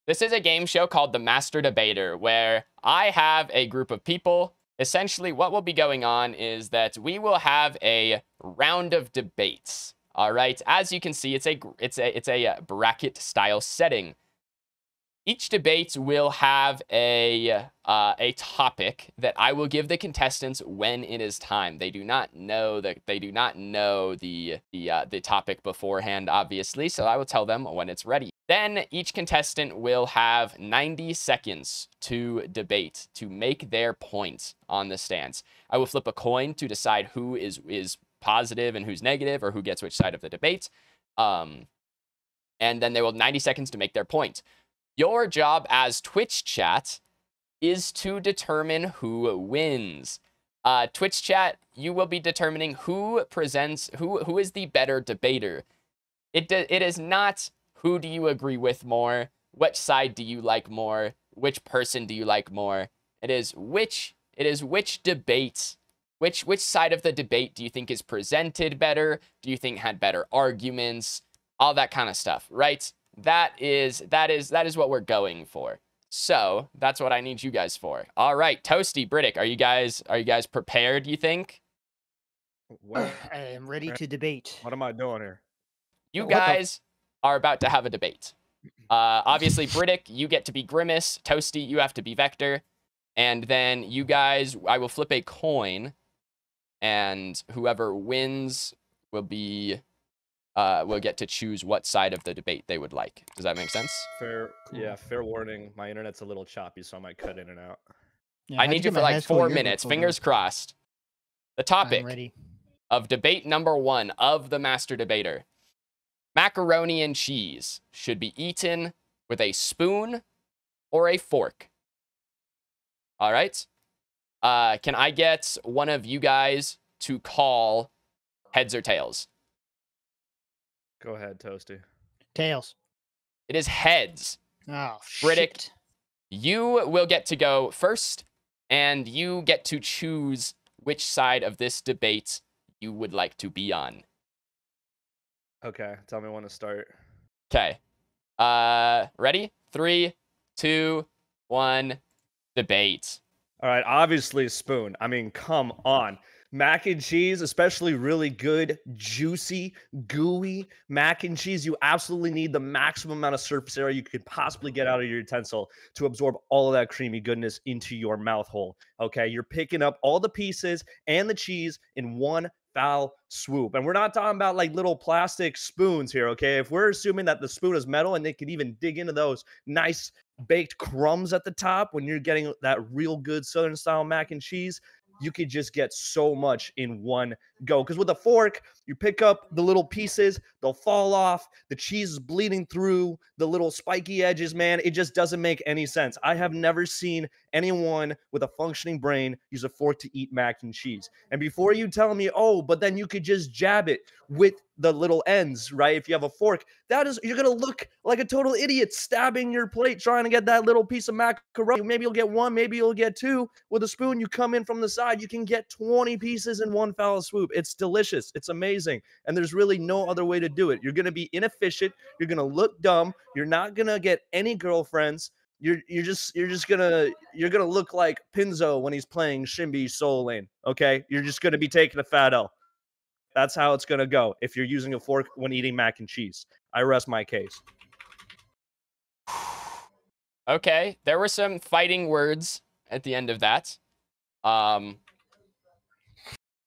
This is a game show called The Master Debater, where I have a group of people. Essentially, what will be going on is that we will have a round of debates. All right. As you can see, it's a bracket style setting. Each debate will have a topic that I will give the contestants when it is time. They do not know the topic beforehand, obviously, so I will tell them when it's ready. Then each contestant will have 90 seconds to debate, to make their point on the stance. I will flip a coin to decide who is positive and who's negative, or who gets which side of the debate. And then they will have 90 seconds to make their point. Your job as Twitch chat is to determine who wins. Twitch chat, you will be determining who is the better debater. It is not who do you agree with more, which side do you like more, which person do you like more. It is which debate, which side of the debate do you think is presented better? Do you think had better arguments? All that kind of stuff, right? That is what we're going for. So that's what I need you guys for. All right, Toasty, Briddick, are you guys prepared, you think? What? I am ready to debate. What am I doing here? You guys are about to have a debate. Obviously, Briddick, you get to be Grimace. Toasty, you have to be Vector. And then you guys, I will flip a coin, and whoever wins will get to choose what side of the debate they would like. Does that make sense? Fair warning. My internet's a little choppy, so I might cut in and out. Yeah, I need you for like 4 minutes. Fingers crossed. The topic of debate number 1 of the Master Debater. Macaroni and cheese should be eaten with a spoon or a fork. All right. Can I get one of you guys to call heads or tails? Go ahead, Toasty. Tails. It is heads. Oh, Briddick, shit. you will get to go first, and you get to choose which side of this debate you would like to be on. Okay, tell me when to start. Okay. Ready? 3, 2, 1, debate. All right, obviously spoon. I mean, come on. Mac and cheese, especially really good, juicy, gooey mac and cheese. You absolutely need the maximum amount of surface area you could possibly get out of your utensil to absorb all of that creamy goodness into your mouth hole. Okay, you're picking up all the pieces and the cheese in one foul swoop. And we're not talking about like little plastic spoons here, okay? If we're assuming that the spoon is metal and they can even dig into those nice baked crumbs at the top when you're getting that real good Southern style mac and cheese, you could just get so much in one go. Because with a fork, you pick up the little pieces, they'll fall off, the cheese is bleeding through the little spiky edges, man. It just doesn't make any sense. I have never seen anyone with a functioning brain use a fork to eat mac and cheese. And before you tell me, oh, but then you could just jab it with the little ends, right? If you have a fork, you're gonna look like a total idiot stabbing your plate trying to get that little piece of macaroni. Maybe you'll get one, maybe you'll get two. With a spoon, you come in from the side, you can get 20 pieces in one foul swoop. It's delicious, it's amazing, and there's really no other way to do it. You're gonna be inefficient, you're gonna look dumb, you're not gonna get any girlfriends. You're gonna look like Pinzo when he's playing Shimby Soul Lane. Okay, you're just gonna be taking a fat L. That's how it's going to go if you're using a fork when eating mac and cheese. I rest my case. Okay, there were some fighting words at the end of that. I'm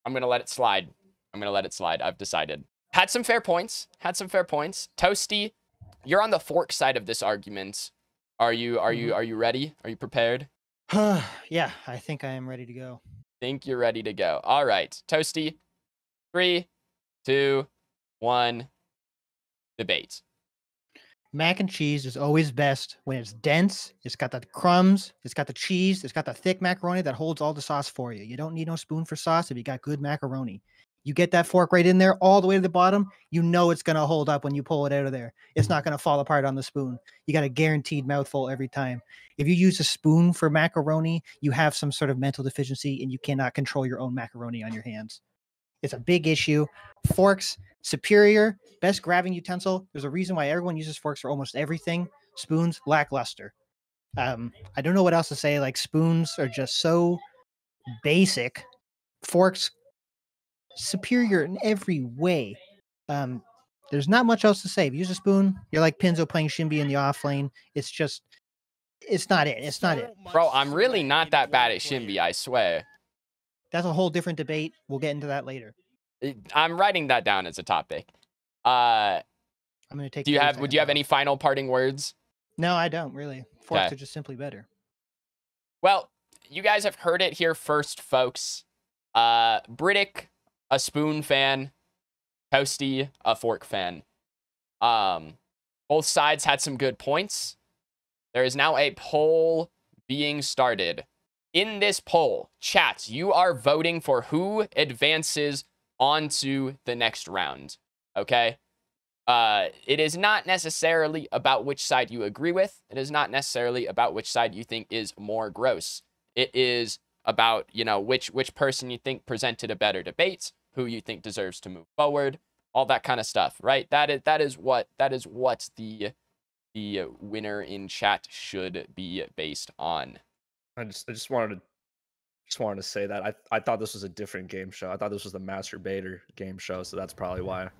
going to let it slide. I've decided. Had some fair points. Toasty, you're on the fork side of this argument. Are you ready? Are you prepared? Yeah, I think I am ready to go. Think you're ready to go. All right, Toasty. 3, 2, 1, debate. Mac and cheese is always best when it's dense, it's got the crumbs, it's got the cheese, it's got the thick macaroni that holds all the sauce for you. You don't need no spoon for sauce if you got good macaroni. You get that fork right in there all the way to the bottom, you know it's going to hold up when you pull it out of there. It's not going to fall apart on the spoon. You got a guaranteed mouthful every time. If you use a spoon for macaroni, you have some sort of mental deficiency and you cannot control your own macaroni on your hands. It's a big issue. Forks, superior, best grabbing utensil. There's a reason why everyone uses forks for almost everything. Spoons, lackluster. I don't know what else to say. Like, spoons are just so basic. Forks, superior in every way. There's not much else to say. If you use a spoon, you're like Pinzo playing Shimby in the off lane. It's just, it's not it. It's not it. Bro, I'm really not that bad at Shimby, I swear. That's a whole different debate. We'll get into that later. I'm writing that down as a topic. I'm gonna take. Would you have any final parting words? No, I don't really. Forks Okay. are just simply better. Well, you guys have heard it here first, folks. Brittick, a spoon fan. Toasty, a fork fan. Both sides had some good points. There is now a poll being started. In this poll, chat, you are voting for who advances onto the next round. Okay? It is not necessarily about which side you agree with. It is not necessarily about which side you think is more gross. It is about, you know, which person you think presented a better debate, who you think deserves to move forward, all that kind of stuff, right? That is what the winner in chat should be based on. I just wanted to say that I thought this was a different game show. I thought this was the Masturbator game show, so that's probably why I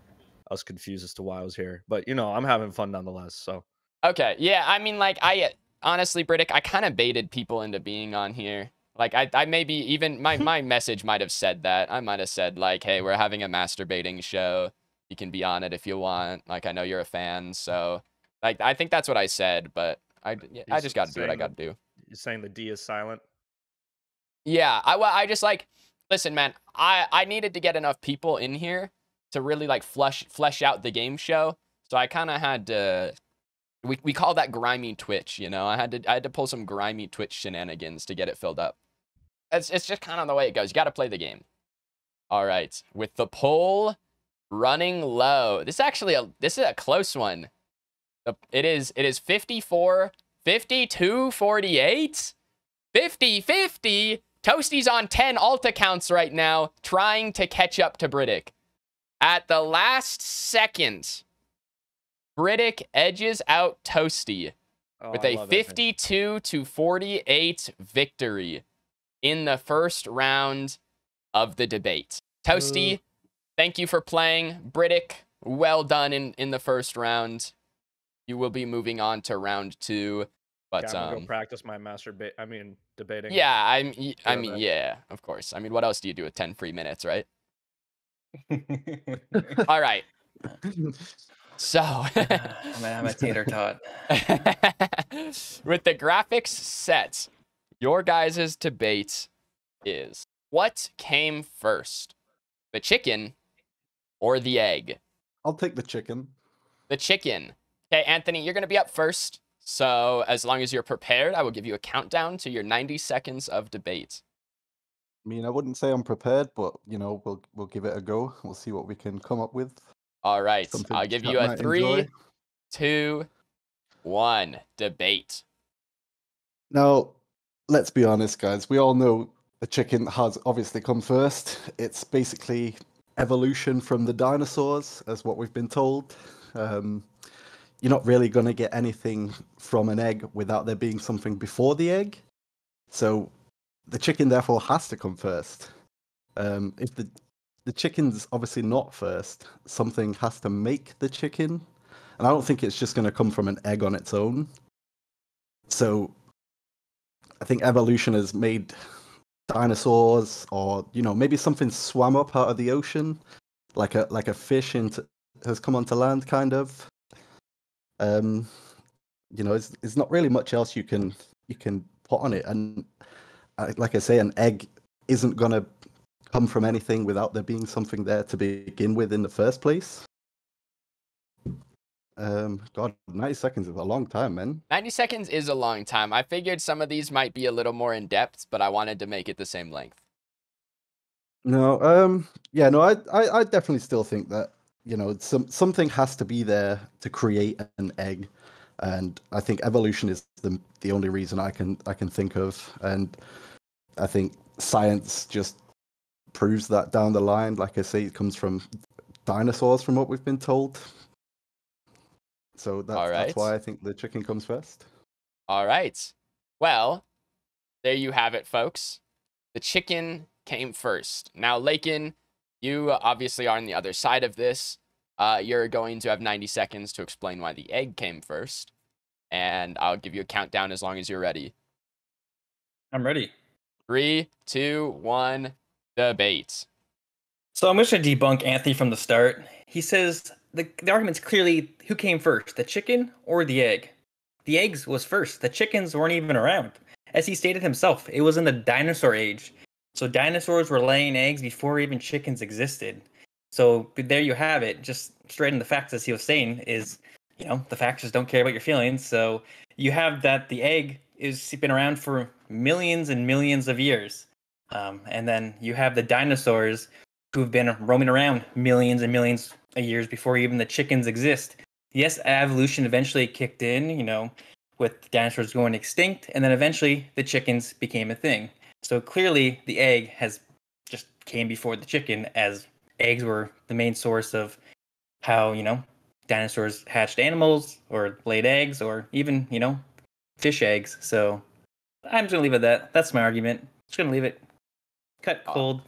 was confused as to why I was here. But you know, I'm having fun nonetheless. So okay, yeah. I mean, like, I honestly, Brittick, I kind of baited people into being on here. Like, I maybe even my message might have said that. I might have said like, hey, we're having a masturbating show. You can be on it if you want. Like, I know you're a fan, so like, I think that's what I said. But I just got to do what I got to do. You're saying the D is silent? Yeah, I just like, listen, man, I needed to get enough people in here to really like flesh out the game show. So I kind of had to, we call that grimy Twitch, you know. I had to pull some grimy Twitch shenanigans to get it filled up. It's just kind of the way it goes. You got to play the game. All right, with the poll running low. This is a close one. It is 54, 52, 48, 50, 50. Toasty's on 10 alt accounts right now, trying to catch up to Brittick. At the last second, Brittick edges out Toasty with a 52 to 48 victory in the first round of the debate. Toasty, thank you for playing. Brittick, well done in the first round. You will be moving on to round 2. But I'm gonna go practice my debating. Yeah, I mean, yeah, of course. I mean, what else do you do with 10 free minutes, right? All right. So I'm a tater tot. With the graphics set, your guys' debate is, what came first, the chicken or the egg? I'll take the chicken. The chicken. Okay, Anthony, you're gonna be up first. So as long as you're prepared, I will give you a countdown to your 90 seconds of debate. I mean, I wouldn't say I'm prepared, but you know, we'll give it a go. We'll see what we can come up with. All right, Something I'll give you a 3, 2, 1 debate. Now, let's be honest, guys. We all know the chicken has obviously come first. It's basically evolution from the dinosaurs, as what we've been told. You're not really going to get anything from an egg without there being something before the egg. So the chicken therefore has to come first. If the chicken's obviously not first, something has to make the chicken. And I don't think it's just going to come from an egg on its own. So I think evolution has made dinosaurs, or, you know, maybe something swam up out of the ocean, like a fish has come onto land, kind of. You know, it's not really much else you can put on it, and like I say, an egg isn't gonna come from anything without there being something there to begin with in the first place. God, 90 seconds is a long time, man. 90 seconds is a long time. I figured some of these might be a little more in depth, but I wanted to make it the same length. No, yeah, no, I definitely still think that, you know, something has to be there to create an egg, and I think evolution is the only reason I can think of, and I think science just proves that down the line. Like I say, it comes from dinosaurs, from what we've been told. So All that's right. why I think the chicken comes first. All right. Well, there you have it, folks. The chicken came first. Now, Lakin, you obviously are on the other side of this. You're going to have 90 seconds to explain why the egg came first. And I'll give you a countdown as long as you're ready. I'm ready. 3, 2, 1, debate. So I'm going to debunk Anthony from the start. He says the argument's clearly who came first, the chicken or the egg? The eggs was first. The chickens weren't even around. As he stated himself, it was in the dinosaur age. So dinosaurs were laying eggs before even chickens existed. So there you have it. Just straight in the facts, as he was saying, is, the facts just don't care about your feelings. So you have that the egg is been around for millions and millions of years. And then you have the dinosaurs who've been roaming around millions and millions of years before even the chickens exist. Yes, evolution eventually kicked in, with dinosaurs going extinct, and then eventually the chickens became a thing. So clearly the egg has just came before the chicken, as eggs were the main source of how, dinosaurs hatched animals or laid eggs or even, fish eggs. So I'm just going to leave it at that. That's my argument. Just going to leave it cut cold.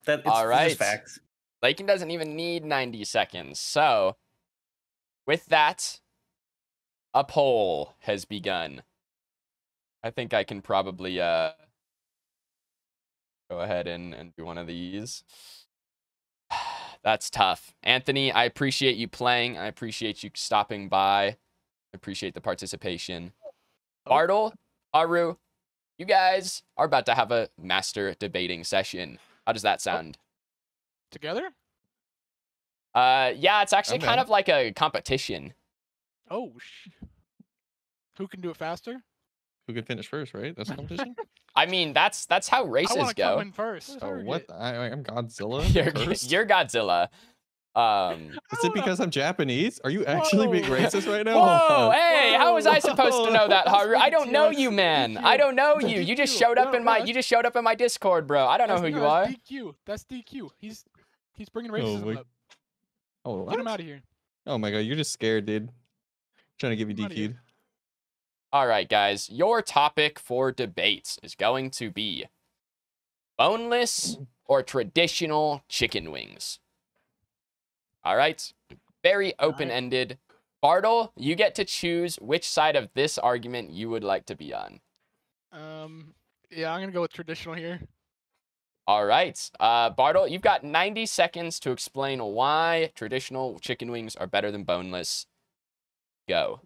It's All right. just facts. Lakin doesn't even need 90 seconds. So, with that, a poll has begun. I think I can probably go ahead and do one of these. That's tough. Anthony, I appreciate you playing. I appreciate you stopping by. I appreciate the participation. Bartle, Haru, you guys are about to have a master debating session. How does that sound? Together? Yeah, it's actually Okay. kind of like a competition. Oh, who can do it faster? Who can finish first, right? That's a competition. I mean, that's how I races want to come go. in first. Oh, what? I'm Godzilla. You're Cursed? you're Godzilla. Is it because I'm Japanese? Are you actually being Whoa. racist right now? Whoa, Hold on. hey, how was I supposed to know that, Haru? I don't know That's you, man. DQ. I don't know That's you. You just DQ. showed up No, in my no, you just showed up in my Discord, bro. I don't know who you are. That's DQ. That's DQ. He's bringing Oh, racism wait. up. Oh, Get what? him out of here. Oh my god, you're just scared, dude. Trying to give you Get him outta here. DQ'd. All right, guys. Your topic for debate is going to be boneless or traditional chicken wings. All right. Very open-ended. Bartle, you get to choose which side of this argument you would like to be on. Yeah, I'm gonna go with traditional here. All right. Bartle, you've got 90 seconds to explain why traditional chicken wings are better than boneless. Go.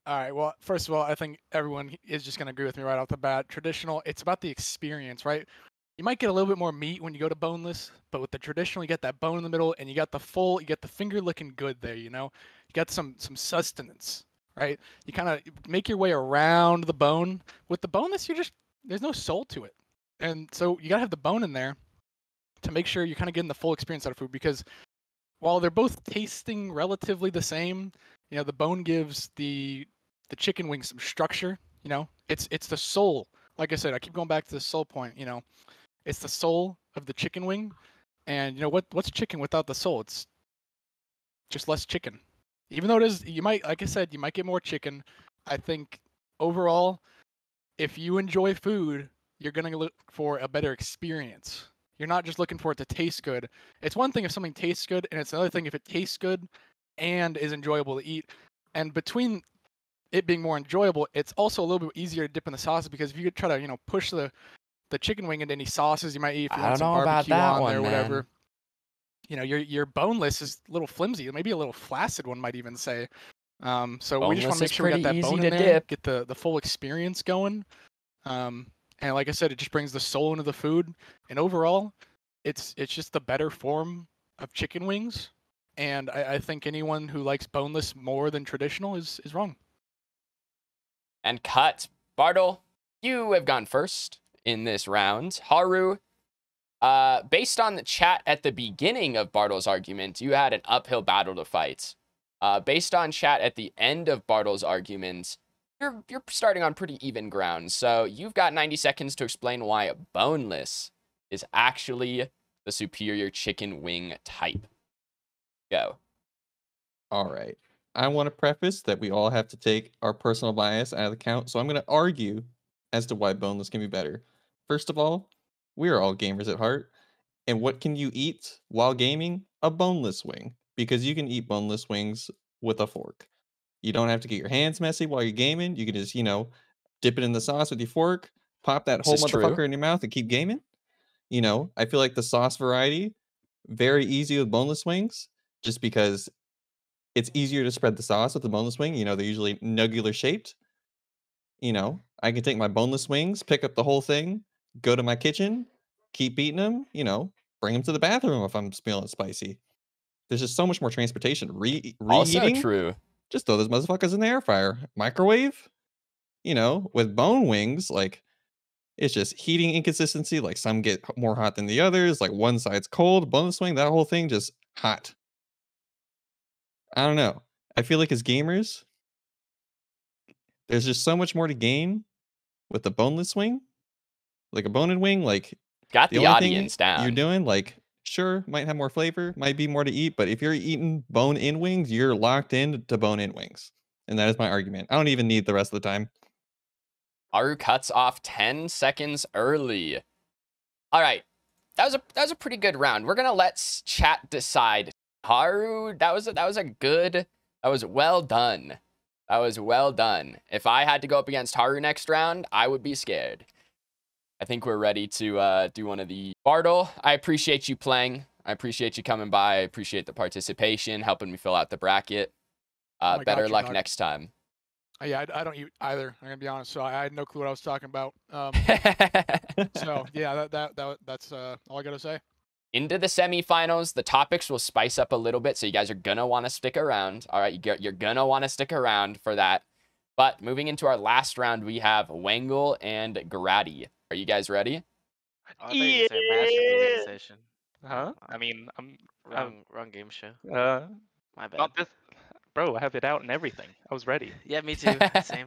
All right. Well, first of all, I think everyone is just gonna agree with me right off the bat. Traditional, it's about the experience, right? You might get a little bit more meat when you go to boneless, but with the traditional, you get that bone in the middle, and you got the finger looking good there. You got some sustenance, right? You kind of make your way around the bone. With the boneless, there's no soul to it, and so you gotta have the bone in there to make sure you're kind of getting the full experience out of food. Because while they're both tasting relatively the same, the bone gives the chicken wing some structure. It's the soul. Like I said, I keep going back to the soul point. It's the soul of the chicken wing, and what's chicken without the soul? It's just less chicken. Even though like I said, you might get more chicken. I think overall, if you enjoy food, you're gonna look for a better experience. You're not just looking for it to taste good. It's one thing if something tastes good, and it's another thing if it tastes good and is enjoyable to eat. And between it being more enjoyable, it's also a little bit easier to dip in the sauce, because if you try to push the chicken wing into any sauces you might eat, if you I want don't some know about barbecue that on one, there, whatever, man. your boneless is a little flimsy, maybe a little flaccid, one might even say. So we just Boneless want to make is sure we got pretty that easy bone to in there, dip. get the full experience going. And like I said, it just brings the soul into the food. And overall, it's just the better form of chicken wings. And I think anyone who likes boneless more than traditional is wrong. And cut. Bartle, you have gone first in this round. Haru, based on the chat at the beginning of Bartle's argument, you had an uphill battle to fight. Based on chat at the end of Bartle's argument, you're starting on pretty even ground. So you've got 90 seconds to explain why boneless is actually the superior chicken wing type. Go. All right. I want to preface that we all have to take our personal bias out of the count. So I'm going to argue as to why boneless can be better. First of all, we are all gamers at heart. And what can you eat while gaming? A boneless wing. Because you can eat boneless wings with a fork. You don't have to get your hands messy while you're gaming. You can just, dip it in the sauce with your fork, pop that This whole is true. motherfucker in your mouth and keep gaming. I feel like the sauce variety, very easy with boneless wings, just because it's easier to spread the sauce with the boneless wing. They're usually nugular shaped. I can take my boneless wings, pick up the whole thing, go to my kitchen, keep eating them, bring them to the bathroom if I'm feeling spicy. There's just so much more transportation. Also Reheating, true. just throw those motherfuckers in the air fryer. Microwave, with bone wings, like it's just heating inconsistency. Like some get more hot than the others. Like one side's cold. Boneless wing, that whole thing just hot. I don't know. I feel like as gamers, there's just so much more to gain with the boneless wing. Like a bone-in wing, like Got the the only thing audience you're down. doing, like, sure, might have more flavor, might be more to eat, but if you're eating bone-in wings, you're locked in to bone-in wings. And that is my argument. I don't even need the rest of the time. Haru cuts off 10 seconds early. All right. That was a pretty good round. We're gonna let chat decide. Haru, that was well done. That was well done. If I had to go up against Haru next round, I would be scared. I think we're ready to do one of the... Bartle, I appreciate you playing. I appreciate you coming by. I appreciate the participation, helping me fill out the bracket. Oh my Better God, luck Nug. next time. Yeah, I don't eat either. I'm gonna be honest. So I had no clue what I was talking about. So yeah, that's all I gotta say. Into the semifinals, the topics will spice up a little bit, so you guys are gonna want to stick around. All right, you're gonna want to stick around for that. But moving into our last round, we have Wangle and Grady. Are you guys ready? Oh, I thought you were saying masturbating Yeah. session. Huh? Oh, I mean, I'm wrong game show. My bad. not this, bro. I have it out and everything. I was ready. Yeah, me too. Same.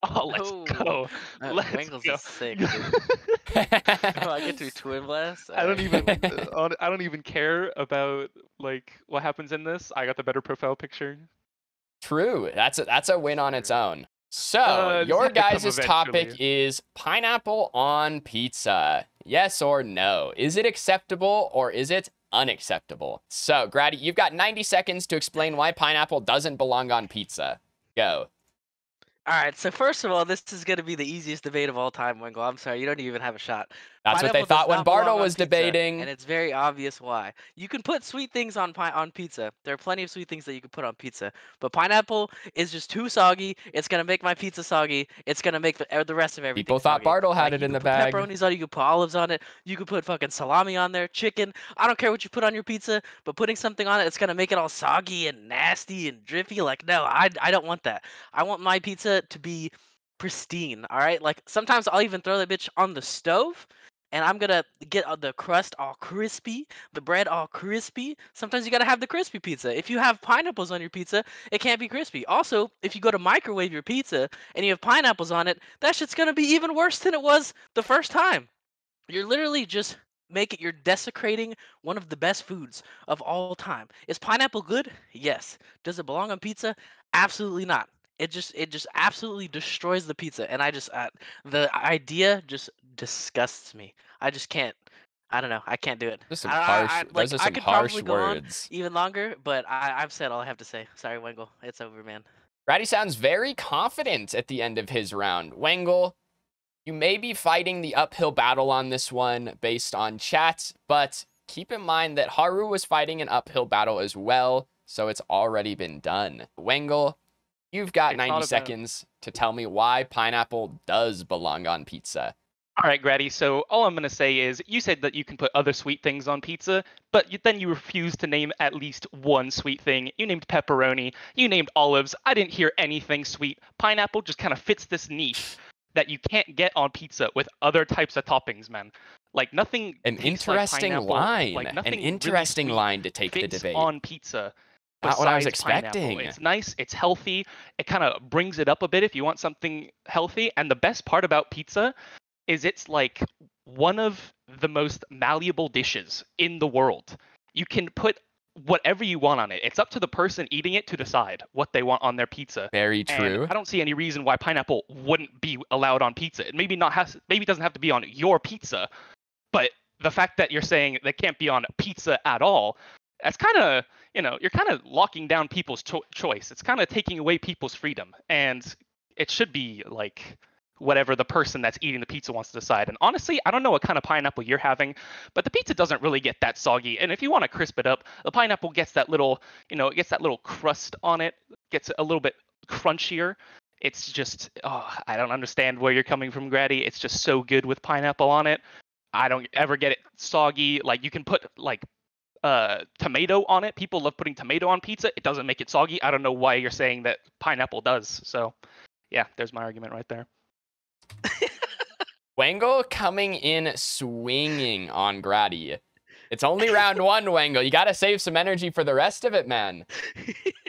Oh, let's go. Let's Wangles go. is sick, dude. Oh, I get to twin blast. I don't Alright, even. cool. I don't even care about like what happens in this. I got the better profile picture. True. That's a win on its True. own. So, This your had to come guys' topic eventually. is pineapple on pizza. Yes or no? Is it acceptable or is it unacceptable? So, Grady, you've got 90 seconds to explain why pineapple doesn't belong on pizza. Go. Alright, so first of all, this is gonna be the easiest debate of all time, Wingle. I'm sorry, you don't even have a shot. That's what they Pineapple does thought when not belong Bartle on was pizza, debating. and it's very obvious why. You can put sweet things on pizza. There are plenty of sweet things that you can put on pizza, but pineapple is just too soggy. It's gonna make my pizza soggy. It's gonna make the rest of everything People thought soggy. Bartle had Like, it you in can the put bag. pepperonis on it. You can put olives on it. You can put fucking salami on there, chicken. I don't care what you put on your pizza, but putting something on it, it's gonna make it all soggy and nasty and drippy. Like, no, I don't want that. I want my pizza to be pristine. All right, like sometimes I'll even throw that bitch on the stove, and I'm gonna get the crust all crispy, the bread all crispy. Sometimes you gotta have the crispy pizza. If you have pineapples on your pizza, it can't be crispy. Also, if you go to microwave your pizza and you have pineapples on it, that shit's gonna be even worse than it was the first time. You're literally just you're desecrating one of the best foods of all time. Is pineapple good? Yes. Does it belong on pizza? Absolutely not. It just absolutely destroys the pizza, and the idea just disgusts me. I just can't. I don't know. I can't do it. Those are I some could harsh probably go on words. even longer, but I've said all I have to say. Sorry, Wengle. It's over, man. Grady sounds very confident at the end of his round. Wangle, you may be fighting the uphill battle on this one based on chat, but keep in mind that Haru was fighting an uphill battle as well, so it's already been done. Wangle, you've got It's not 90 about- seconds to tell me why pineapple does belong on pizza. All right, Grady. So all I'm gonna say is, you said that you can put other sweet things on pizza, but then you refused to name at least one sweet thing. You named pepperoni. You named olives. I didn't hear anything sweet. Pineapple just kind of fits this niche that you can't get on pizza with other types of toppings, man. Like nothing. An tastes like interesting pineapple, line. Like An nothing really interesting sweet line to take the fits debate. on pizza. Not what I was besides pineapple. expecting. It's nice. It's healthy. It kind of brings it up a bit if you want something healthy. And the best part about pizza is it's like one of the most malleable dishes in the world. You can put whatever you want on it. It's up to the person eating it to decide what they want on their pizza. Very And true. I don't see any reason why pineapple wouldn't be allowed on pizza. It maybe it doesn't have to be on your pizza, but the fact that you're saying they can't be on pizza at all, that's kind of, you're kind of locking down people's choice. It's kind of taking away people's freedom, and it should be like whatever the person that's eating the pizza wants to decide. And honestly, I don't know what kind of pineapple you're having, but the pizza doesn't really get that soggy. And if you want to crisp it up, the pineapple gets that little, it gets that little crust on it, gets a little bit crunchier. It's just, I don't understand where you're coming from, Grady. It's just so good with pineapple on it. I don't ever get it soggy. Like, you can put like tomato on it. People love putting tomato on pizza. It doesn't make it soggy. I don't know why you're saying that pineapple does. So yeah, there's my argument right there. Wangle coming in swinging on Grady. It's only round 1, Wangle. You got to save some energy for the rest of it, man.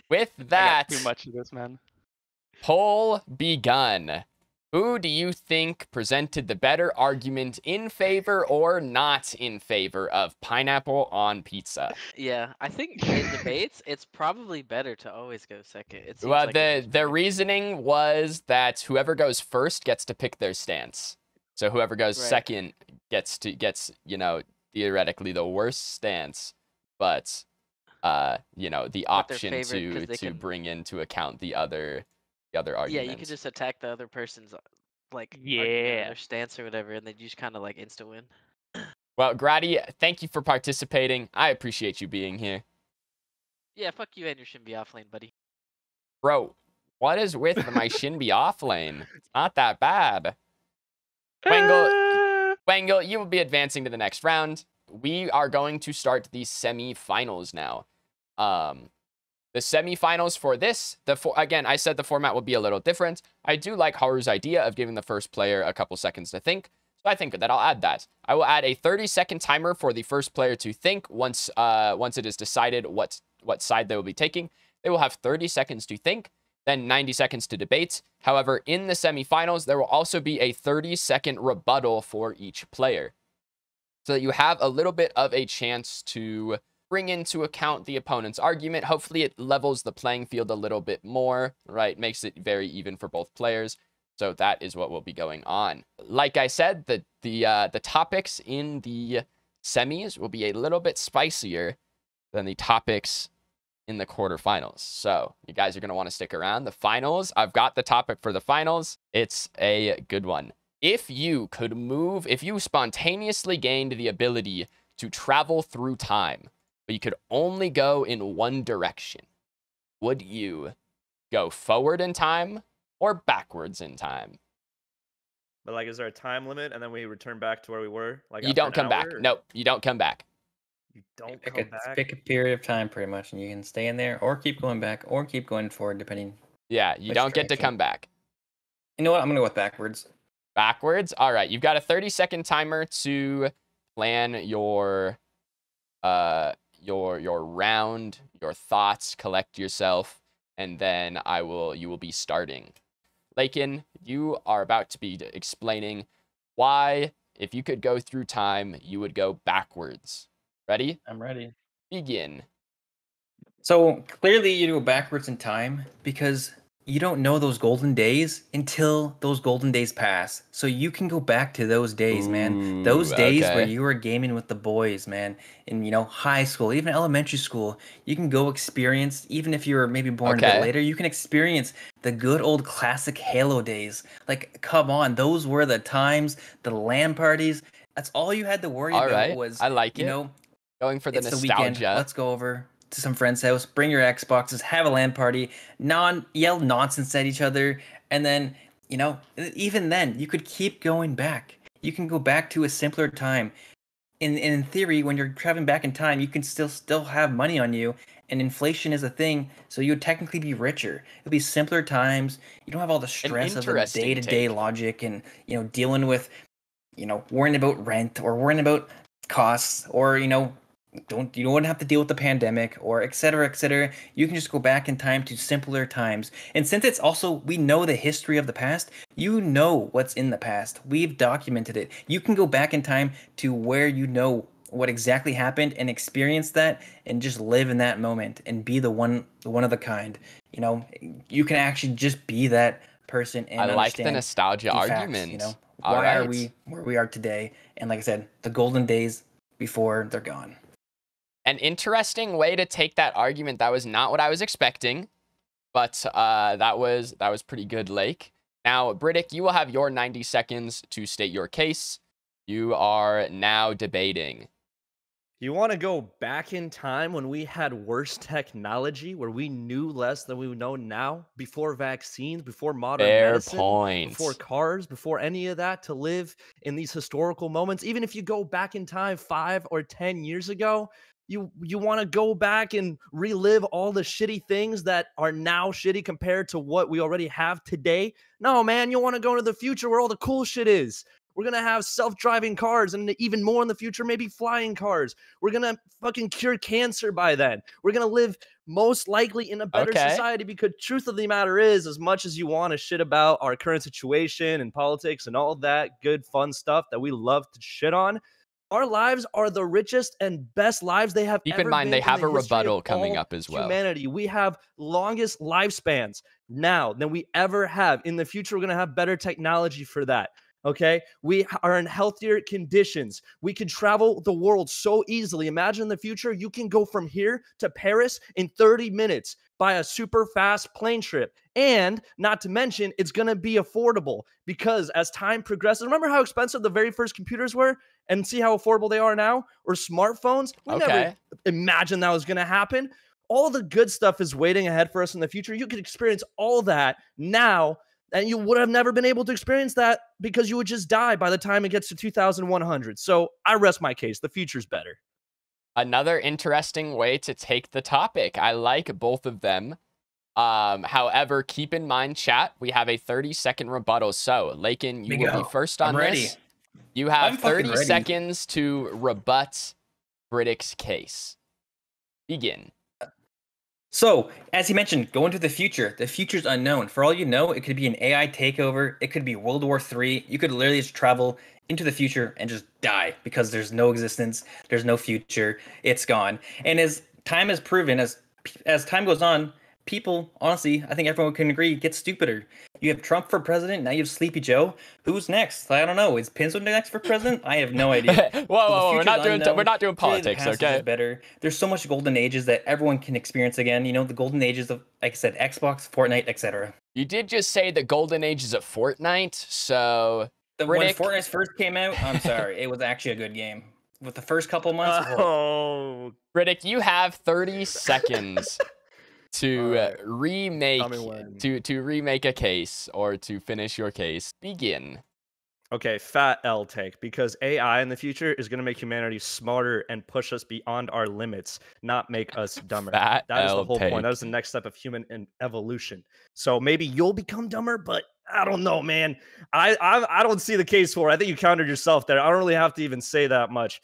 With that, I got too much of this, man. Poll begun. Who do you think presented the better argument in favor or not in favor of pineapple on pizza? Yeah, I think in debates, it's probably better to always go second. It seems Well, like it's the reasoning was that whoever goes first gets to pick their stance. So whoever goes Right. second gets theoretically the worst stance, but the option favorite 'cause to they can- bring into account the other arguments. Yeah, you could just attack the other person's argument or Yeah. their stance or whatever, and then you just kind of like insta win. Well, Grady, thank you for participating. I appreciate you being here. Yeah, fuck you and your Shinbi off lane, buddy. Bro, what is with my Shinbi off lane? It's not that bad. Wangle, you will be advancing to the next round. We are going to start the semi-finals now. The semi-finals for this, again, I said the format will be a little different. I do like Haru's idea of giving the first player a couple seconds to think, so I think that I'll add that. I will add a 30-second timer for the first player to think. Once it is decided what side they will be taking, they will have 30 seconds to think, then 90 seconds to debate. However, in the semifinals, there will also be a 30-second rebuttal for each player, so that you have a little bit of a chance to bring into account the opponent's argument. Hopefully, it levels the playing field a little bit more, right? Makes it very even for both players. So that is what will be going on. Like I said, the topics in the semis will be a little bit spicier than the topics in the quarterfinals. So you guys are going to want to stick around. The finals, I've got the topic for the finals. It's a good one. If you spontaneously gained the ability to travel through time, but you could only go in one direction, would you go forward in time or backwards in time? But like, is there a time limit, and then we return back to where we were? Like, You after don't an come back. hour, or- Nope, you don't come back. You don't Pick come back. pick a period of time, pretty much, and you can stay in there, or keep going back, or keep going forward, depending. Yeah, you Which don't get to direction? come back. You know what? I'm gonna go with backwards. Backwards? All right, you've got a 30-second timer to plan your round, your thoughts, collect yourself, and then you will be starting. Lakin, you are about to be explaining why, if you could go through time, you would go backwards. Ready? I'm ready. Begin. So clearly, you go backwards in time because you don't know those golden days until those golden days pass. So you can go back to those days, man. Those Ooh, days where okay. you were gaming with the boys, man. In high school, even elementary school, you can go experience. Even if you were maybe born a Okay. bit later, you can experience the good old classic Halo days. Like, come on, those were the times. The LAN parties. That's all you had to worry All about right, was I like you it. know. Going for the It's the weekend. nostalgia. Let's go over to some friend's house, bring your Xboxes, have a LAN party, yell nonsense at each other, and then, even then, you could keep going back. You can go back to a simpler time. In theory, when you're traveling back in time, you can still have money on you, and inflation is a thing, so you would technically be richer. It'll be simpler times. You don't have all the stress of the interesting day-to-day take. logic and dealing with worrying about rent or worrying about costs or you don't have to deal with the pandemic or et cetera, et cetera. You can just go back in time to simpler times. And since it's also, we know the history of the past, you know what's in the past. We've documented it. You can go back in time to where what exactly happened and experience that and just live in that moment and be the one of a kind. You know, you can actually just be that person and I like the understand nostalgia the argument. facts, you know, All why are right. we where we are today? And like I said, the golden days before they're gone. An interesting way to take that argument. That was not what I was expecting, but that was pretty good, Lake. Now, Briddick, you will have your 90 seconds to state your case. You are now debating. You want to go back in time when we had worse technology, where we knew less than we know now, before vaccines, before modern Fair medicine, point. before cars, before any of that, to live in these historical moments? Even if you go back in time 5 or 10 years ago, you want to go back and relive all the shitty things that are now shitty compared to what we already have today? No, man, you want to go to the future where all the cool shit is. We're going to have self-driving cars, and even more in the future, maybe flying cars. We're going to fucking cure cancer by then. We're going to live most likely in a better society, because truth of the matter is, as much as you want to shit about our current situation and politics and all that good, fun stuff that we love to shit on, our lives are the richest and best lives they have Keep ever in mind, been they have in the a history rebuttal of coming all up as well. humanity. We have longest lifespans now than we ever have. In the future, we're going to have better technology for that. Okay, we are in healthier conditions. We can travel the world so easily. Imagine in the future, you can go from here to Paris in 30 minutes by a super fast plane trip. And not to mention, it's going to be affordable, because as time progresses, remember how expensive the very first computers were, and see how affordable they are now? Or smartphones? We never imagined that was going to happen. All the good stuff is waiting ahead for us in the future. You can experience all that now, and you would have never been able to experience that because you would just die by the time it gets to 2100. So I rest my case. The future's better. Another interesting way to take the topic. I like both of them. However, keep in mind, chat, we have a 30-second rebuttal. So, Lakin, you will be first on this. You have 30 seconds to rebut Briddick's case. Begin. So, as he mentioned, go into the future. The future's unknown. For all you know, it could be an AI takeover. It could be World War III. You could literally just travel into the future and just die, because there's no existence. There's no future. It's gone. And as time has proven, as time goes on, people, honestly, I think everyone can agree, get stupider. You have Trump for president. Now you have Sleepy Joe. Who's next? I don't know. Is Pinzo next for president? I have no idea. Whoa, we're not doing politics, okay? Better. There's so much golden ages that everyone can experience again. You know, the golden ages of, like I said, Xbox, Fortnite, etc. You did just say the golden ages of Fortnite, so when Fortnite first came out, I'm sorry, it was actually a good game. With the first couple months, Briddick, you have 30 seconds to remake a case, or to finish your case. Begin. Okay, fat L take, because AI in the future is going to make humanity smarter and push us beyond our limits, not make us dumber. That is the whole point. That is the next step of human evolution. So maybe you'll become dumber, but I don't know, man. I don't see the case for it. I think you countered yourself there. I don't really have to even say that much.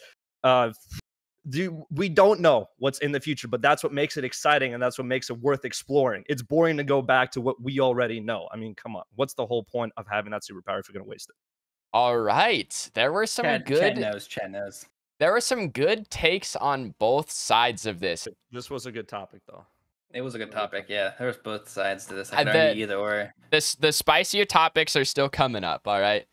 We don't know what's in the future, but that's what makes it exciting, and that's what makes it worth exploring. It's boring to go back to what we already know. I mean, come on. What's the whole point of having that superpower if you're going to waste it? All right. There were some Chad knows. There were some good takes on both sides of this. This was a good topic, though. It was a good topic, yeah. There was both sides to this. I could argue either or. The spicier topics are still coming up, all right?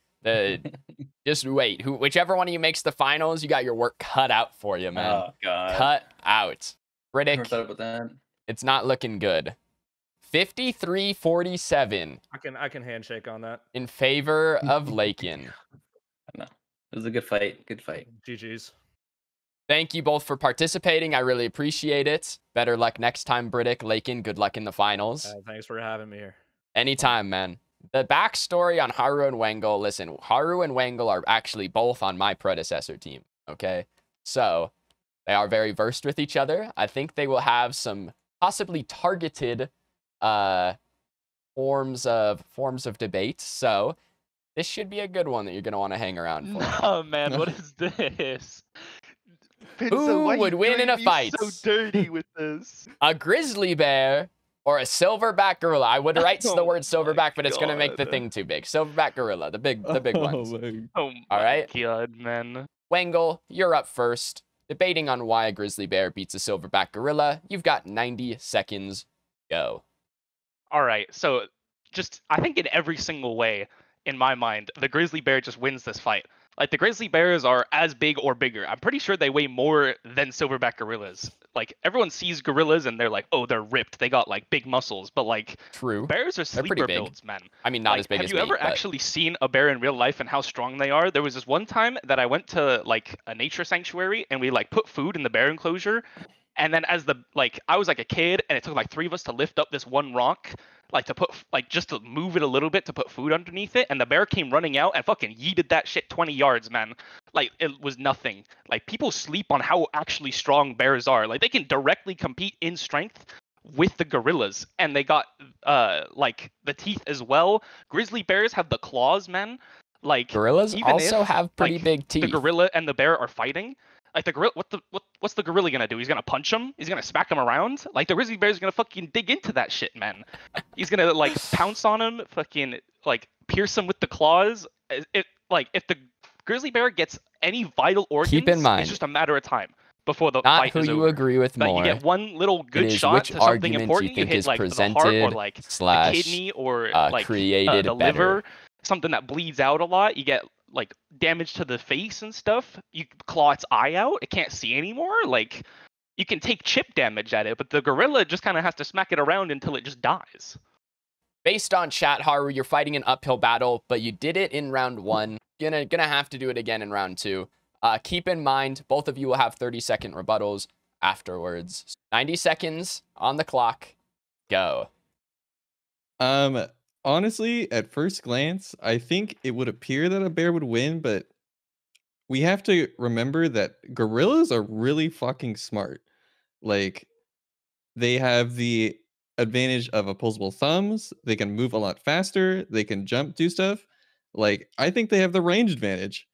Just wait. Whichever one of you makes the finals, you got your work cut out for you, man. Oh, God. Cut out. Riddick, Never thought about that. It's not looking good. 53-47. I can handshake on that. In favor of Lakin. No. It was a good fight. Good fight. GG's. Thank you both for participating. I really appreciate it. Better luck next time, Briddick. Lakin, good luck in the finals. Thanks for having me here. Anytime, man. The backstory on Haru and Wengel. Listen, Haru and Wengel are actually both on my predecessor team, okay? So, they are very versed with each other. I think they will have some possibly targeted forms of debate. So, this should be a good one that you're going to want to hang around for. Oh, man, what is this? Who would win in a fight? So dirty with this. A grizzly bear or a silverback gorilla? I would write the word silverback, but it's going to make the thing too big. Silverback gorilla, the big ones. Oh All right. God, man. Wangle, you're up first. Debating on why a grizzly bear beats a silverback gorilla. You've got 90 seconds. Go. All right, so just I think in every single way, in my mind, the grizzly bear just wins this fight. Like the grizzly bears are as big or bigger. I'm pretty sure they weigh more than silverback gorillas. Like everyone sees gorillas and they're like, oh, they're ripped. They got like big muscles. But like True. bears are They're pretty sleeper big. builds, man. I mean, not Like, as big have as you me, ever but actually seen a bear in real life and how strong they are? There was this one time that I went to like a nature sanctuary and we like put food in the bear enclosure. And then as the like I was like a kid and it took like 3 of us to lift up this one rock, like to put like just to move it a little bit to put food underneath it, and the bear came running out and fucking yeeted that shit 20 yards, man. Like it was nothing. Like people sleep on how actually strong bears are. Like they can directly compete in strength with the gorillas, and they got like the teeth as well. Grizzly bears have the claws, man. Like gorillas even also if, have pretty like, big teeth. the gorilla and the bear are fighting, like the gorilla, what's the gorilla gonna do? He's gonna punch him? He's gonna smack him around? Like the grizzly bear's gonna fucking dig into that shit, man. He's gonna like pounce on him, fucking like pierce him with the claws. If the grizzly bear gets any vital organs, Keep in mind, it's just a matter of time before the not fight who is you over. agree with Like more. you get one little It good is shot which to something argument important, you think hit is like the heart or presented like the slash kidney or like created the better. liver, something that bleeds out a lot. You get like damage to the face and stuff. You claw its eye out, it can't see anymore. Like you can take chip damage at it, but the gorilla just kind of has to smack it around until it just dies. Based on chat, Haru, you're fighting an uphill battle, but you did it in round 1. Gonna have to do it again in round 2. Keep in mind, both of you will have 30-second rebuttals afterwards. 90 seconds on the clock. Go. Honestly, at first glance, I think it would appear that a bear would win, but we have to remember that gorillas are really fucking smart. Like, they have the advantage of opposable thumbs. They can move a lot faster. They can jump, do stuff. Like, I think they have the range advantage.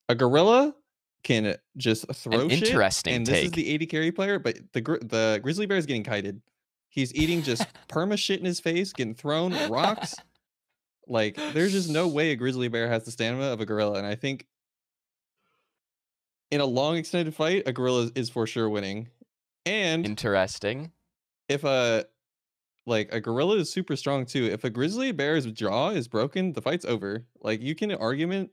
A gorilla can just throw shit. Interesting And this is take. the 80 carry player, but the grizzly bear is getting kited. He's eating just perma shit in his face, getting thrown rocks. Like, there's just no way a grizzly bear has the stamina of a gorilla. And I think in a long extended fight, a gorilla is for sure winning. And Interesting. if a gorilla is super strong too, if a grizzly bear's jaw is broken, the fight's over. Like you can argue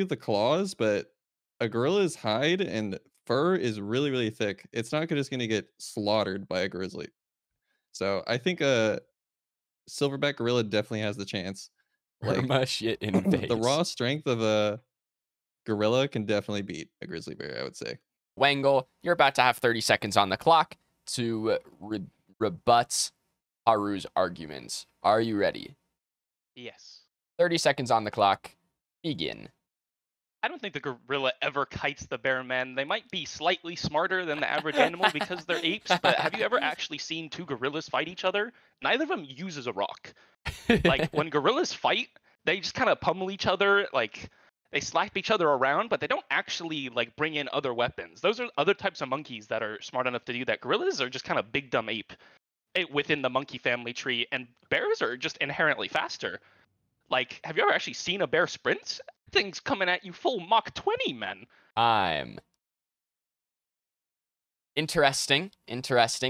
the claws, but a gorilla's hide and fur is really, really thick. It's not just gonna get slaughtered by a grizzly. So I think a silverback gorilla definitely has the chance. Like Perma shit in face. the raw strength of a gorilla can definitely beat a grizzly bear, I would say. Wangle, you're about to have 30 seconds on the clock to rebut Haru's arguments. Are you ready? Yes. 30 seconds on the clock. Begin. I don't think the gorilla ever kites the bear, man. They might be slightly smarter than the average animal because they're apes, but have you ever actually seen 2 gorillas fight each other? Neither of them uses a rock. Like, when gorillas fight, they just kind of pummel each other, like, they slap each other around, but they don't actually, like, bring in other weapons. Those are other types of monkeys that are smart enough to do that. Gorillas are just kind of big dumb ape within the monkey family tree, and bears are just inherently faster. Like, have you ever actually seen a bear sprint? Thing's coming at you full Mach 20, man. Interesting.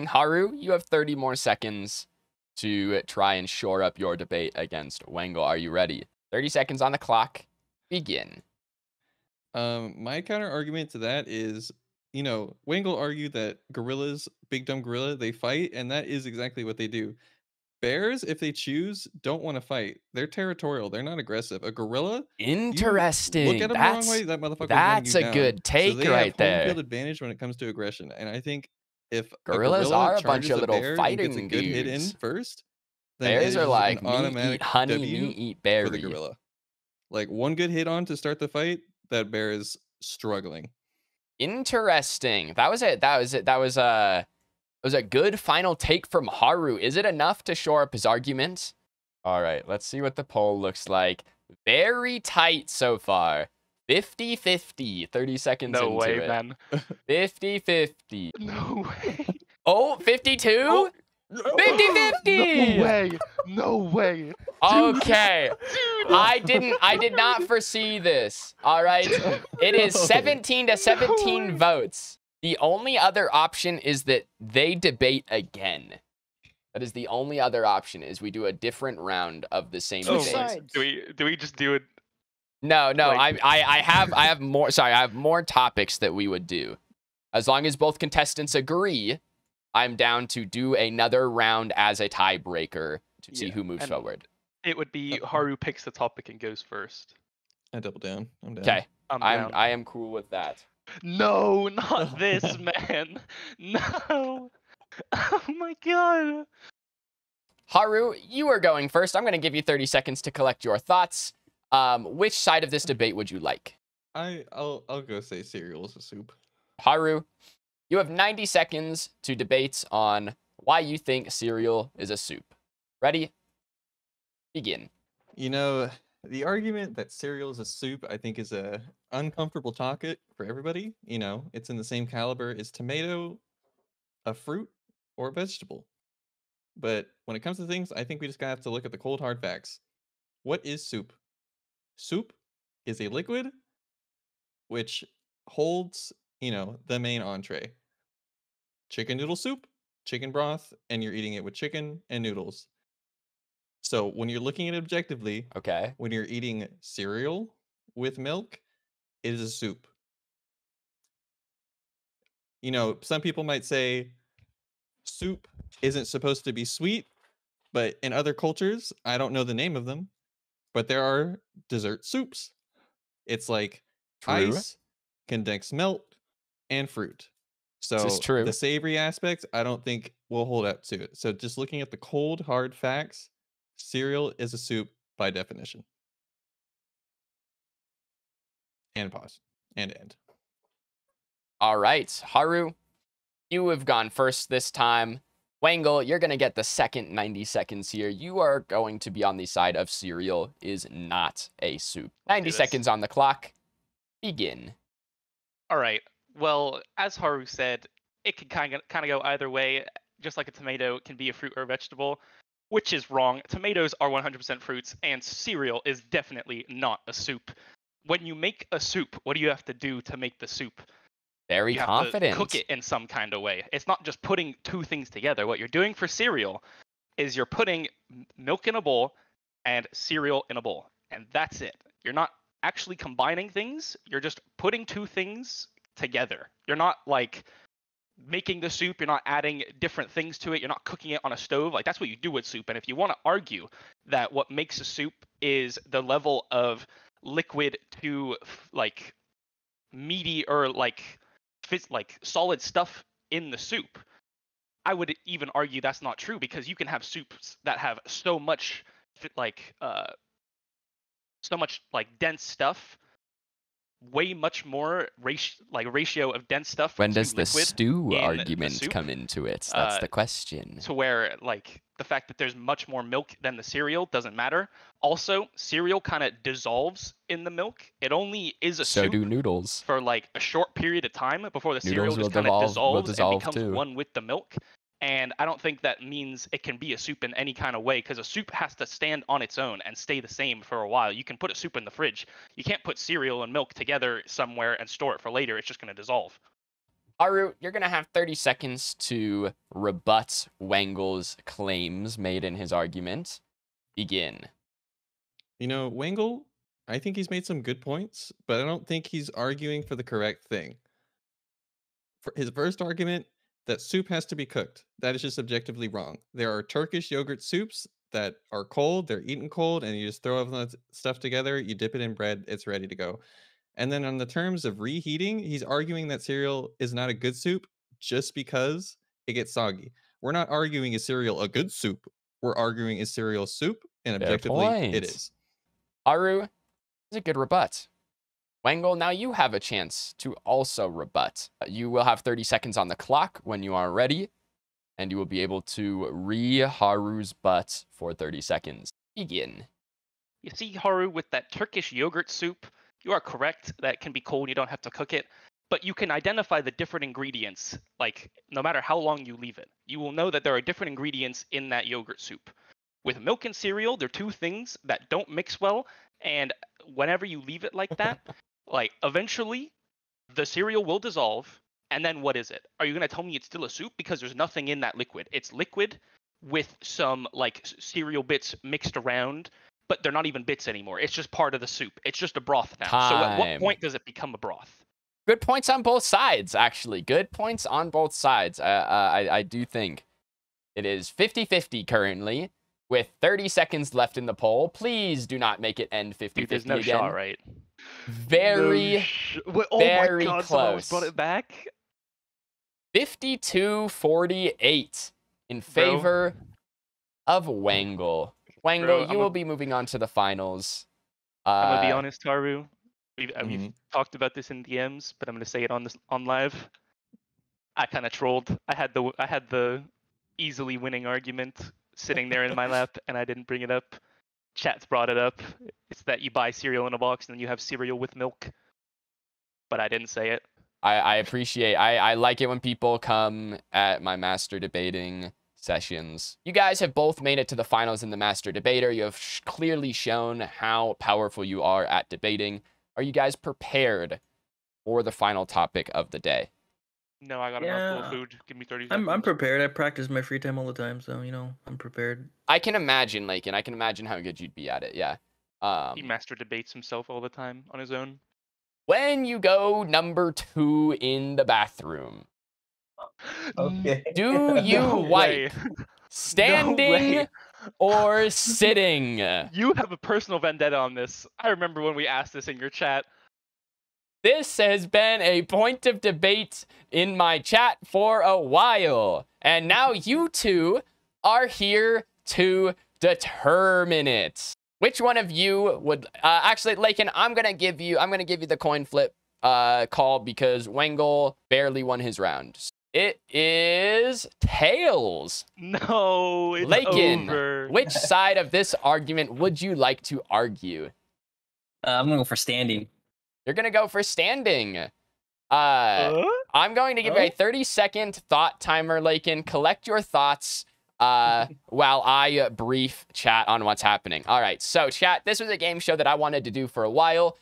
Haru, you have 30 more seconds to try and shore up your debate against Wangle. Are you ready? 30 seconds on the clock. Begin. My counter argument to that is, Wangle argued that gorillas, big dumb gorilla, they fight, and that is exactly what they do. Bears, if they choose, don't want to fight. They're territorial. They're not aggressive. A gorilla, Interesting. look at them the wrong way, that motherfucker. That's a good So take they right have there. home field advantage when it comes to aggression, and I think if Gorillas a gorilla are a bunch charges of a little bear and fighting gets a good hit in dudes. first, then it Bears is are just like an me automatic eat honey, W me eat for berry. the gorilla. Like one good hit on to start the fight, that bear is struggling. Interesting. That was it. That was a good final take from Haru. Is it enough to shore up his argument? All right, let's see what the poll looks like. Very tight so far. 50-50. 30 seconds No into way, it. man. 50-50. No way. Oh, 52? Oh. 50-50! No way! No way! Okay. Dude! I did not foresee this. All right. It is 17 to 17 way. votes. The only other option is that they debate again. That is the only other option, is we do a different round of the same Switch debate. sides. Do we just do it? No, Like- I have more. Sorry, I have more topics that we would do. As long as both contestants agree, I'm down to do another round as a tiebreaker to see Yeah, who moves and- forward. It would be Haru picks the topic and goes first. I double down. I'm down. Okay, I'm down. I am cool with that. No, not this, man. No. Oh my god. Haru, you are going first. I'm going to give you 30 seconds to collect your thoughts. Which side of this debate would you like? I'll go say cereal is a soup. Haru, you have 90 seconds to debate on why you think cereal is a soup. Ready? Begin. You know, the argument that cereal is a soup, I think, is a uncomfortable topic for everybody. You know, it's in the same caliber. Is tomato a fruit or a vegetable? But when it comes to things, I think we just gotta have to look at the cold hard facts. What is soup? Soup is a liquid which holds, you know, the main entree. Chicken noodle soup, chicken broth, and you're eating it with chicken and noodles. So when you're looking at it objectively, Okay. when you're eating cereal with milk, it is a soup. You know, some people might say soup isn't supposed to be sweet, but in other cultures, I don't know the name of them, but there are dessert soups. It's like True. ice, condensed milk, and fruit. So This is true. the savory aspect, I don't think will hold up to it. So just looking at the cold, hard facts, cereal is a soup by definition. And pause. And end. All right. Haru, you have gone first this time. Wangle, you're going to get the second 90 seconds here. You are going to be on the side of cereal is not a soup. 90 this. seconds on the clock. Begin. All right. Well, as Haru said, it can kind of go either way. Just like a tomato can be a fruit or a vegetable, which is wrong. Tomatoes are 100% fruits, and cereal is definitely not a soup. When you make a soup, what do you have to do to make the soup? Very You have confident. to cook it in some kind of way. It's not just putting two things together. What you're doing for cereal is you're putting milk in a bowl and cereal in a bowl, and that's it. You're not actually combining things. You're just putting two things together. You're not like making the soup. You're not adding different things to it. You're not cooking it on a stove. Like that's what you do with soup. And if you want to argue that what makes a soup is the level of liquid to like meaty or like solid stuff in the soup, I would even argue that's not true, because you can have soups that have so much dense stuff, way much more ratio of dense stuff When to does the liquid stew in the argument soup, come into it? That's the question. to where like the fact that there's much more milk than the cereal doesn't matter. Also, cereal kind of dissolves in the milk. It only is a So soup do noodles. for like a short period of time before the cereal Noodles will just kind of dissolve dissolves and becomes too. one with the milk. And I don't think that means it can be a soup in any kind of way, because a soup has to stand on its own and stay the same for a while. You can put a soup in the fridge. You can't put cereal and milk together somewhere and store it for later. It's just going to dissolve. Haru, you're going to have 30 seconds to rebut Wangle's claims made in his argument. Begin. You know, Wangle, I think he's made some good points, but I don't think he's arguing for the correct thing. For his first argument, that soup has to be cooked. That is just objectively wrong. There are Turkish yogurt soups that are cold, they're eaten cold, and you just throw all that stuff together, you dip it in bread, it's ready to go. And then on the terms of reheating, he's arguing that cereal is not a good soup just because it gets soggy. We're not arguing is cereal a good soup. We're arguing is cereal soup, and Fair objectively point. it is. Haru is a good rebut. Wangle, now you have a chance to also rebut. You will have 30 seconds on the clock when you are ready, and you will be able to Haru's butt for 30 seconds. Begin. You see, Haru, with that Turkish yogurt soup, you are correct that it can be cold. You don't have to cook it. but you can identify the different ingredients, like no matter how long you leave it. You will know that there are different ingredients in that yogurt soup. With milk and cereal, they're two things that don't mix well, and whenever you leave it like that, like eventually the cereal will dissolve, and then what is it? Are you going to tell me it's still a soup? Because there's nothing in that liquid. It's liquid with some like cereal bits mixed around, but they're not even bits anymore. It's just part of the soup. It's just a broth now. So at what Time. point does it become a broth? Good points on both sides, actually. Good points on both sides. I do think it is 50-50 currently, with 30 seconds left in the poll. Please do not make it end 50-50 Dude, there's no again. shot, right? Very, Wait, oh very my God, someone almost close. brought it back. 52-48 in Bro. favor of Wangle. Wangle, Bro, you will be moving on to the finals. I'm gonna be honest, Taru. We've Mhm. talked about this in DMs, but I'm gonna say it on live. I kind of trolled. I had the easily winning argument sitting there in my lap, and I didn't bring it up. Chat's brought it up. It's that you buy cereal in a box and then you have cereal with milk. But I didn't say it. I appreciate, I like it when people come at my master debating sessions. You guys have both made it to the finals in the master debater. You have clearly shown how powerful you are at debating. Are you guys prepared for the final topic of the day? No, I got enough Yeah. full food. Give me 30 seconds. I'm prepared. I practice my free time all the time, so I'm prepared. I can imagine, Lakin. I can imagine how good you'd be at it, yeah. He master debates himself all the time on his own. When you go number 2 in the bathroom, Okay. do you No way. wipe standing way. or sitting? You have a personal vendetta on this. I remember when we asked this in your chat. This has been a point of debate in my chat for a while, and now you two are here to determine it. Which one of you would actually, Lakin, I'm gonna give you the coin flip call because Wangle barely won his round. It is tails. No, it's Lakin, over. which side of this argument would you like to argue? I'm gonna go for standing. You're gonna go for standing. I'm going to give you a 30-second thought timer, Lakin. Collect your thoughts while I brief chat on what's happening. All right, so chat, this was a game show that I wanted to do for a while.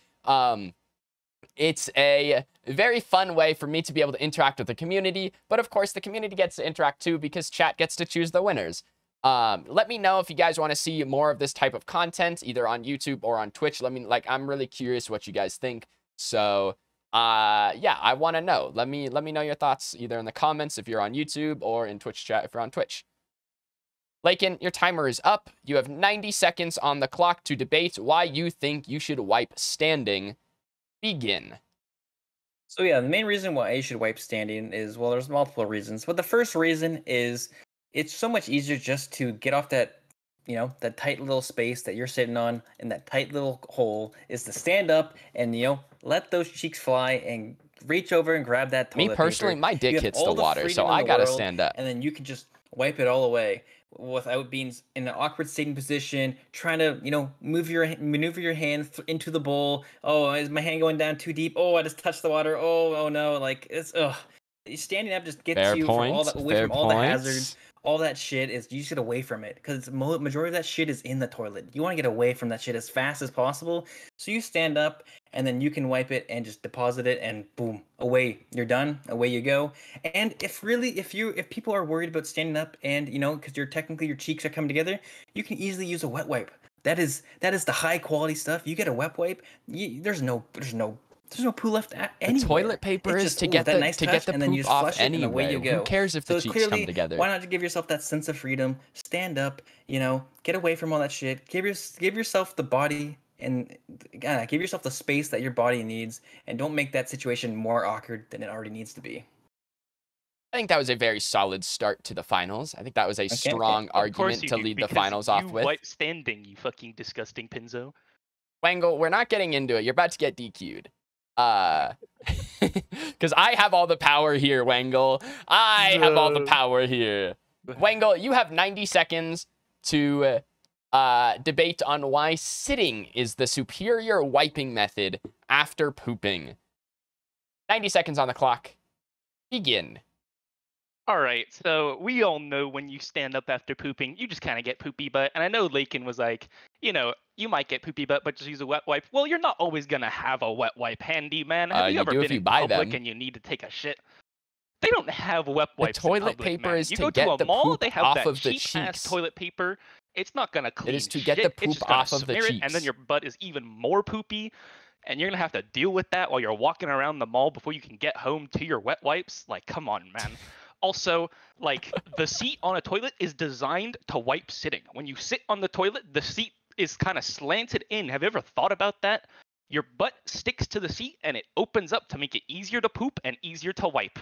It's a very fun way for me to be able to interact with the community, but of course the community gets to interact too because chat gets to choose the winners. Let me know if you guys want to see more of this type of content, either on YouTube or on Twitch. I'm really curious what you guys think. So, yeah, I want to know. Let me know your thoughts either in the comments if you're on YouTube or in Twitch chat if you're on Twitch. Lakin, your timer is up. You have 90 seconds on the clock to debate why you think you should wipe standing. Begin. So yeah, the main reason why you should wipe standing is, well, there's multiple reasons. But the first reason is it's so much easier just to get off that, that tight little space that you're sitting on and that tight little hole is to stand up and, let those cheeks fly and reach over and grab that toilet Me personally, paper. my You dick have hits all the water, freedom so in I the gotta world, stand up. And then you can just wipe it all away without being in an awkward sitting position, trying to, maneuver your hand into the bowl. Oh, is my hand going down too deep? Oh, I just touched the water. Oh no, like it's standing up just gets Fair you point, from all that away fair from all the point. hazards. All that shit is you just get away from it because majority of that shit is in the toilet. You want to get away from that shit as fast as possible. So you stand up and then you can wipe it and just deposit it and boom, away. You're done. Away you go. And if people are worried about standing up and because your cheeks are coming together, you can easily use a wet wipe. That is the high quality stuff. You get a wet wipe. There's no poo left anywhere. The toilet paper It's is just, to get that the nice to touch, get the and then you poop just off flush it, and away anyway. you go. Who cares if So the cheeks clearly, come together? why not just give yourself that sense of freedom? Stand up, get away from all that shit. Give yourself the body and give yourself the space that your body needs, and don't make that situation more awkward than it already needs to be. I think that was a very solid start to the finals. I think that was a strong argument to lead the finals off with. Wipe standing, you fucking disgusting Pinzo. Wangle, we're not getting into it. You're about to get DQ'd. Because I have all the power here, Wangle. I have all the power here. Wangle, you have 90 seconds to debate on why sitting is the superior wiping method after pooping. 90 seconds on the clock. Begin. All right, so we all know when you stand up after pooping, you just kind of get poopy butt. And I know Lakin was like, you might get poopy butt, but just use a wet wipe. Well, you're not always gonna have a wet wipe handy, man. Have you You ever do if been you in buy public them. and you need to take a shit? They don't have wet The wipes in toilet public, paper man. is You to go get to a the mall, poop they have off that of the cheap ass cheeks. toilet paper. It's not gonna clean is to shit. get the It's poop just gonna off of the smear it, and then cheeks. your butt is even more poopy. And you're gonna have to deal with that while you're walking around the mall before you can get home to your wet wipes. Like, come on, man. Also, like, the seat on a toilet is designed to wipe sitting. When you sit on the toilet, the seat is kind of slanted in. Have you ever thought about that? Your butt sticks to the seat and it opens up to make it easier to poop and easier to wipe.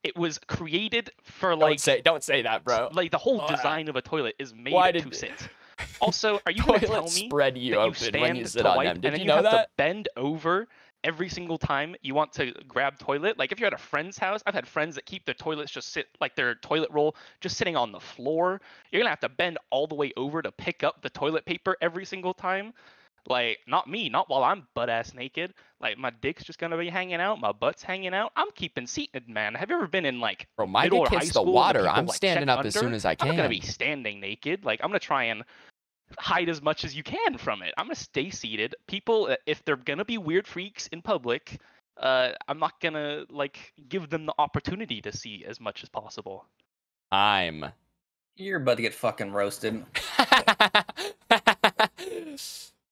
It was created for Don't say that, bro. Like, the whole design of a toilet is made Why to sit. Also, are you gonna tell Toilets me spread you that you open when you stand sit to on wipe them? and Did then you you know have to that? bend over every single time you want to grab toilet? Like, if you're at a friend's house, I've had friends that keep their toilets just sit, like their toilet roll just sitting on the floor. You're gonna have to bend all the way over to pick up the toilet paper every single time. Like, not me, not while I'm butt ass naked. Like, my dick's just gonna be hanging out, my butt's hanging out. I'm keeping seated, man. Have you ever been in like Bro, my middle dick or high hits the school? water. And the people, I'm like, standing check up as under? soon as I I'm not gonna can. be standing naked. Like, I'm gonna try and hide as much as you can from it. I'm gonna stay seated. People, if they're gonna be weird freaks in public, I'm not gonna like give them the opportunity to see as much as possible. You're about to get fucking roasted.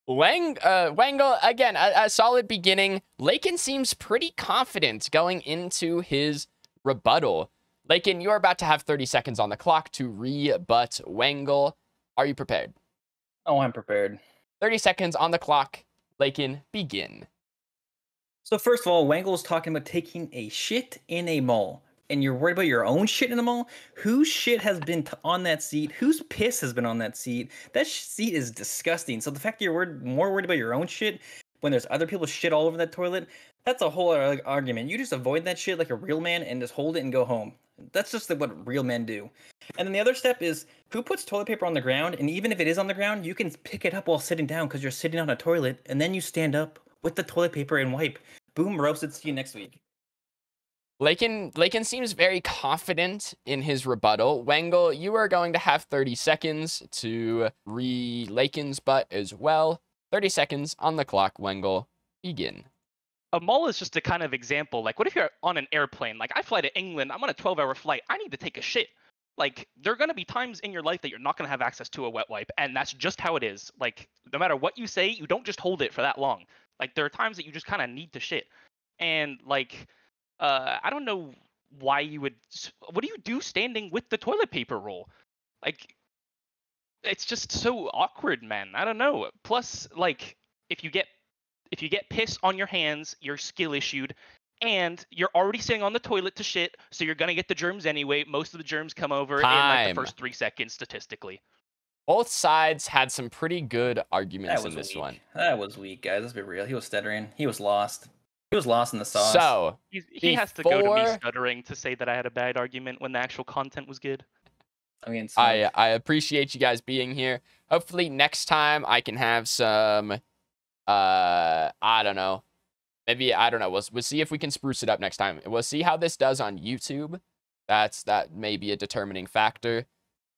Wangle, again, a solid beginning. Lakin seems pretty confident going into his rebuttal. Lakin, you're about to have 30 seconds on the clock to rebut Wangle. Are you prepared? Oh, I'm prepared. 30 seconds on the clock. Lakin, begin. So first of all, Wangle's talking about taking a shit in a mall. And you're worried about your own shit in the mall? Whose shit has been on that seat? Whose piss has been on that seat? That seat is disgusting. So the fact that you're more worried about your own shit when there's other people's shit all over that toilet, that's a whole other argument. You just avoid that shit like a real man and just hold it and go home. That's just what real men do. And then the other step is, who puts toilet paper on the ground? And even if it is on the ground, you can pick it up while sitting down because you're sitting on a toilet, and then you stand up with the toilet paper and wipe. Boom, roasted. See you next week. Lakin seems very confident in his rebuttal. Wangle, you are going to have 30 seconds to Lakin's butt as well. 30 seconds on the clock, Wangle. Begin. A mall is just a kind of example. Like, what if you're on an airplane? Like, I fly to England. I'm on a 12-hour flight. I need to take a shit. Like, there are going to be times in your life that you're not going to have access to a wet wipe, and that's just how it is. Like, no matter what you say, you don't just hold it for that long. Like, there are times that you just kind of need to shit. And, like, I don't know why you would... What do you do standing with the toilet paper roll? Like, it's just so awkward, man. I don't know. Plus, like, if you get piss on your hands, you're skill issued, and you're already sitting on the toilet to shit, so you're gonna get the germs anyway. Most of the germs come over in like the first 3 seconds statistically. Both sides had some pretty good arguments in this weak. one. That was weak, guys. Let's be real. He was stuttering. He was lost. He was lost in the sauce. So, he has to go to me stuttering to say that I had a bad argument when the actual content was good. I mean, I appreciate you guys being here. Hopefully next time I can have some... I don't know. Maybe, I don't know. We'll see if we can spruce it up next time. We'll see how this does on YouTube. That may be a determining factor.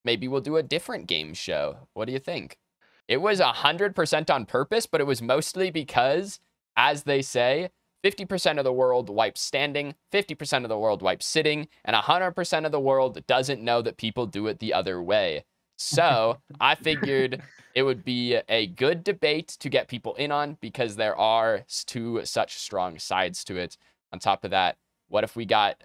Maybe we'll do a different game show. What do you think? It was 100% on purpose, but it was mostly because, as they say, 50% of the world wipes standing, 50% of the world wipes sitting, and 100% of the world doesn't know that people do it the other way. So I figured it would be a good debate to get people in on because there are 2 such strong sides to it. On top of that, what if we got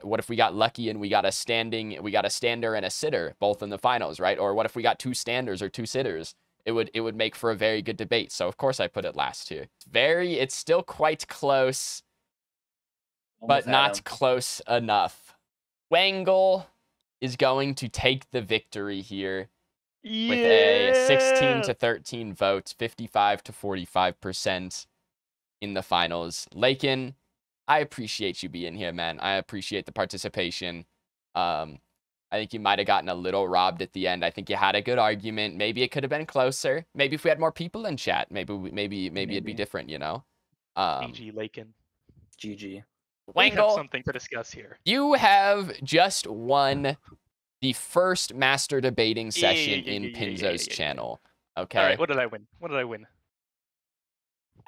lucky and we got a stander and a sitter both in the finals, right? Or what if we got 2 standers or 2 sitters? It would make for a very good debate. So of course I put it last here. It's still quite close, but not close enough. Wangle is going to take the victory here. Yeah. With a 16 to 13 votes, 55 to 45% in the finals. Lakin, I appreciate you being here, man. I appreciate the participation. I think you might have gotten a little robbed at the end. I think you had a good argument. Maybe it could have been closer. Maybe if we had more people in chat, maybe it'd be different, you know? GG, Lakin. GG. We have Wangle, something to discuss here. you have just won the first master debating session in Pinzo's channel. Okay. All right, what did I win? What did I win?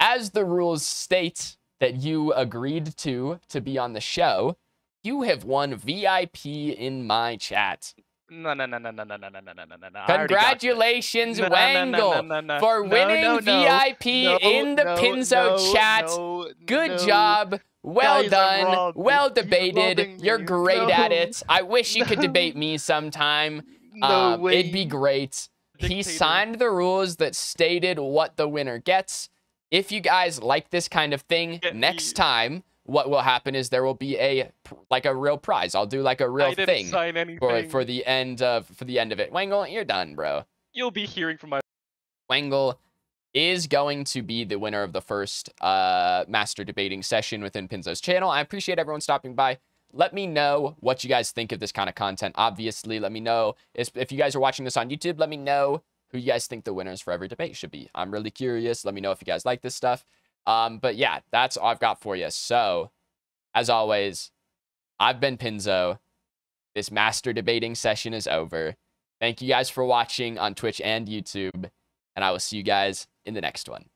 As the rules state that you agreed to be on the show, you have won VIP in my chat. No. I already got that. Congratulations, No. Wangle, for winning VIP in the Pinzo chat. Good job. Well Guys, I'm done. wrong. Well He's debated. robbing You're me. great at No. it. I wish you could No. debate me sometime. No way. It'd be great. He Dictator. signed the rules that stated what the winner gets. If you guys like this kind of thing, Get next me. time, what will happen is there will be a real prize. I'll do like a real I didn't thing sign anything. for the end of it. Wangle, you're done, bro. You'll be hearing from my. Wangle is going to be the winner of the first master debating session within Pinzo's channel. I appreciate everyone stopping by. Let me know what you guys think of this kind of content. Obviously, let me know if you guys are watching this on YouTube. Let me know who you guys think the winners for every debate should be. I'm really curious. Let me know if you guys like this stuff. But yeah, that's all I've got for you. So, as always, I've been Pinzo. This master debating session is over. Thank you guys for watching on Twitch and YouTube, and I will see you guys in the next one.